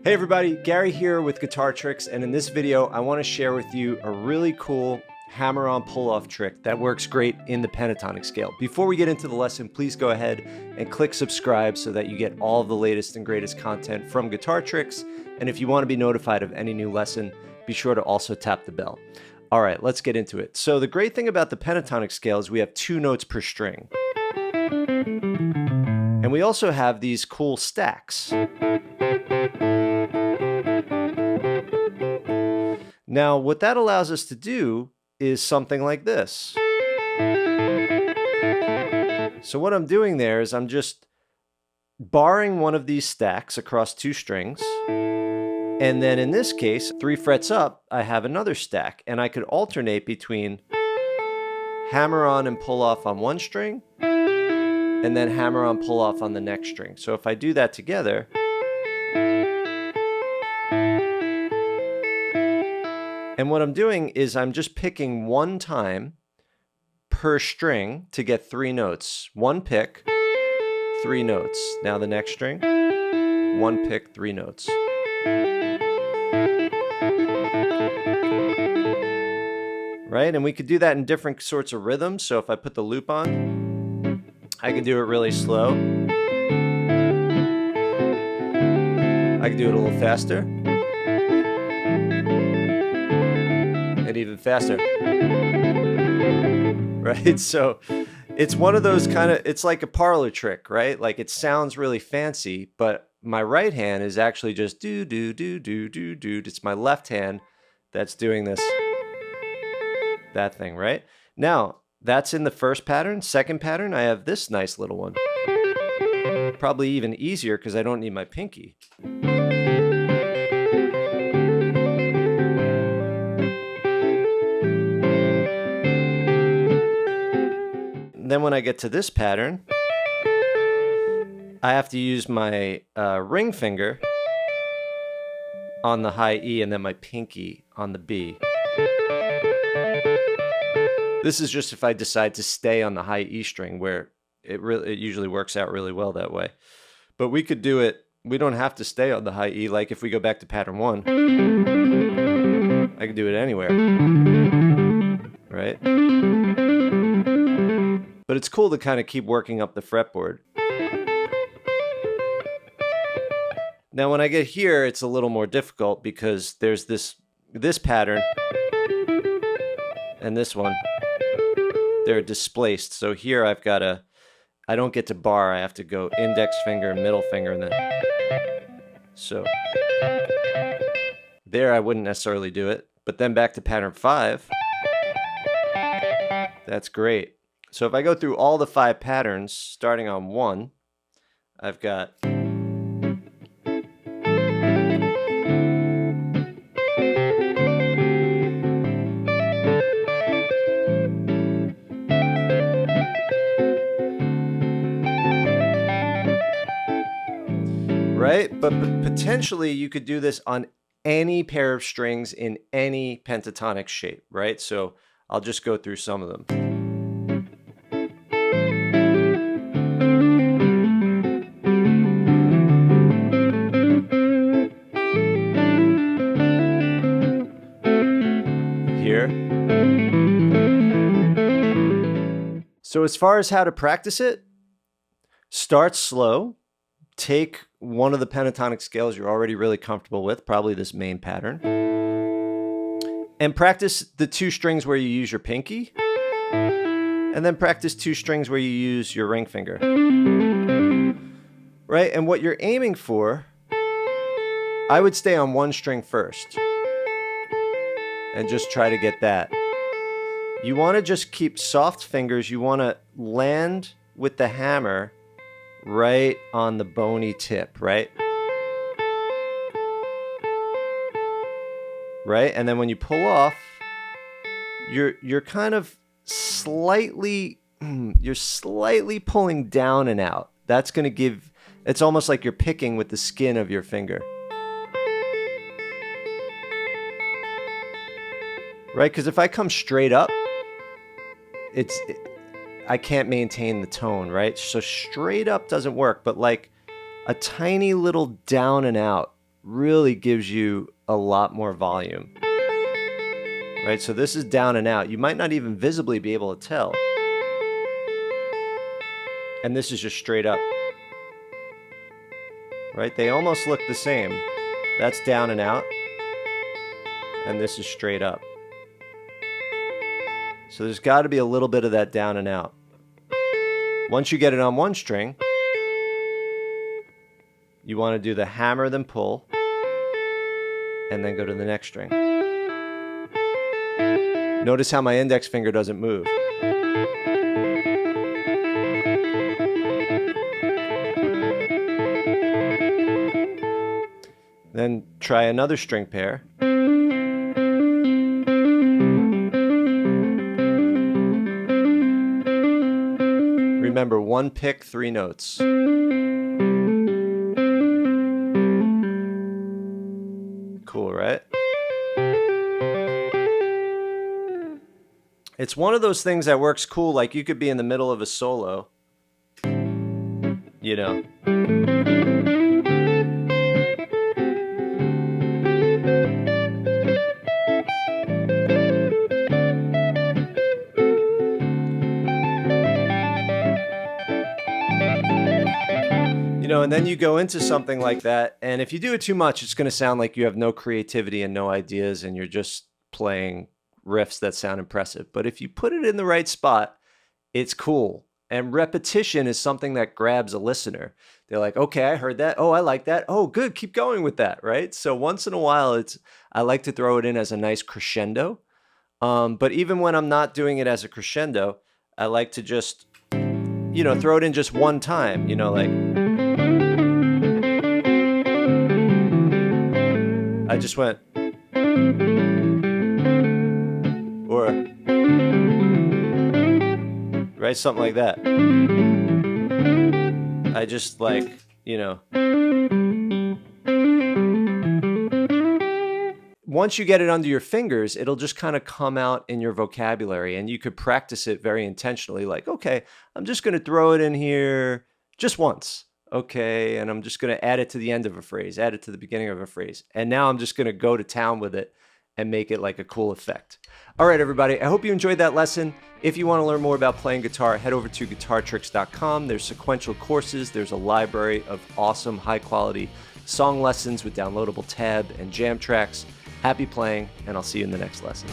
Hey everybody, Gary here with Guitar Tricks, and in this video I want to share with you a really cool hammer-on pull-off trick that works great in the pentatonic scale. Before we get into the lesson, please go ahead and click subscribe so that you get all of the latest and greatest content from Guitar Tricks, and if you want to be notified of any new lesson, be sure to also tap the bell. Alright, let's get into it. So the great thing about the pentatonic scale is we have 2 notes per string. And we also have these cool stacks. Now, what that allows us to do is something like this. So what I'm doing there is I'm just barring one of these stacks across 2 strings. And then in this case, 3 frets up, I have another stack. And I could alternate between hammer on and pull off on one string, and then hammer on pull off on the next string. So if I do that together, and what I'm doing is I'm just picking one time per string to get 3 notes. One pick, 3 notes. Now the next string, one pick, 3 notes. Right? And we could do that in different sorts of rhythms. So if I put the loop on, I can do it really slow. I can do it a little faster. And even faster. Right? So it's one of those it's like a parlor trick, right? Like it sounds really fancy, but my right hand is actually just do, do, do, do, do, do. It's my left hand that's doing that thing, right? Now, that's in the first pattern. Second pattern, I have this nice little one. Probably even easier because I don't need my pinky. Then when I get to this pattern, I have to use my ring finger on the high E and then my pinky on the B. This is just if I decide to stay on the high E string, where it usually works out really well that way. But we could do it, we don't have to stay on the high E. Like if we go back to pattern 1, I can do it anywhere, right? But it's cool to kind of keep working up the fretboard. Now when I get here, it's a little more difficult because there's this pattern and this one. They're displaced. So here I don't get to bar. I have to go index finger, middle finger, and then. So there I wouldn't necessarily do it. But then back to pattern 5. That's great. So if I go through all the 5 patterns, starting on 1, I've got. Right? But potentially you could do this on any pair of strings in any pentatonic shape, right? So I'll just go through some of them. Here. So as far as how to practice it, start slow. Take one of the pentatonic scales you're already really comfortable with, probably this main pattern, and practice the 2 strings where you use your pinky, and then practice 2 strings where you use your ring finger. Right? And what you're aiming for, I would stay on 1 string first and just try to get that. You want to just keep soft fingers. You want to land with the hammer right on the bony tip, right? Right? And then when you pull off, you're kind of slightly pulling down and out. That's going to give, it's almost like you're picking with the skin of your finger. Right? Because if I come straight up, I can't maintain the tone, right? So straight up doesn't work, but like a tiny little down and out really gives you a lot more volume. Right, so this is down and out. You might not even visibly be able to tell. And this is just straight up. Right, they almost look the same. That's down and out. And this is straight up. So there's got to be a little bit of that down and out. Once you get it on one string, you want to do the hammer, then pull, and then go to the next string. Notice how my index finger doesn't move. Then try another string pair. Remember, one pick, 3 notes. Cool, right? It's one of those things that works cool, like you could be in the middle of a solo, you know. You know, and then you go into something like that, and if you do it too much, it's going to sound like you have no creativity and no ideas, and you're just playing riffs that sound impressive. But if you put it in the right spot, it's cool. And repetition is something that grabs a listener. They're like, okay, I heard that. Oh, I like that. Oh, good. Keep going with that, right? So once in a while, I like to throw it in as a nice crescendo. But even when I'm not doing it as a crescendo, I like to just, you know, throw it in just one time, you know, like I just went, or, right, something like that. I just like, you know. Once you get it under your fingers, it'll just kind of come out in your vocabulary, and you could practice it very intentionally. Like, okay, I'm just going to throw it in here just once. Okay, and I'm just going to add it to the end of a phrase, add it to the beginning of a phrase. And now I'm just going to go to town with it and make it like a cool effect. All right, everybody, I hope you enjoyed that lesson. If you want to learn more about playing guitar, head over to guitartricks.com. There's sequential courses. There's a library of awesome, high-quality song lessons with downloadable tab and jam tracks. Happy playing, and I'll see you in the next lesson.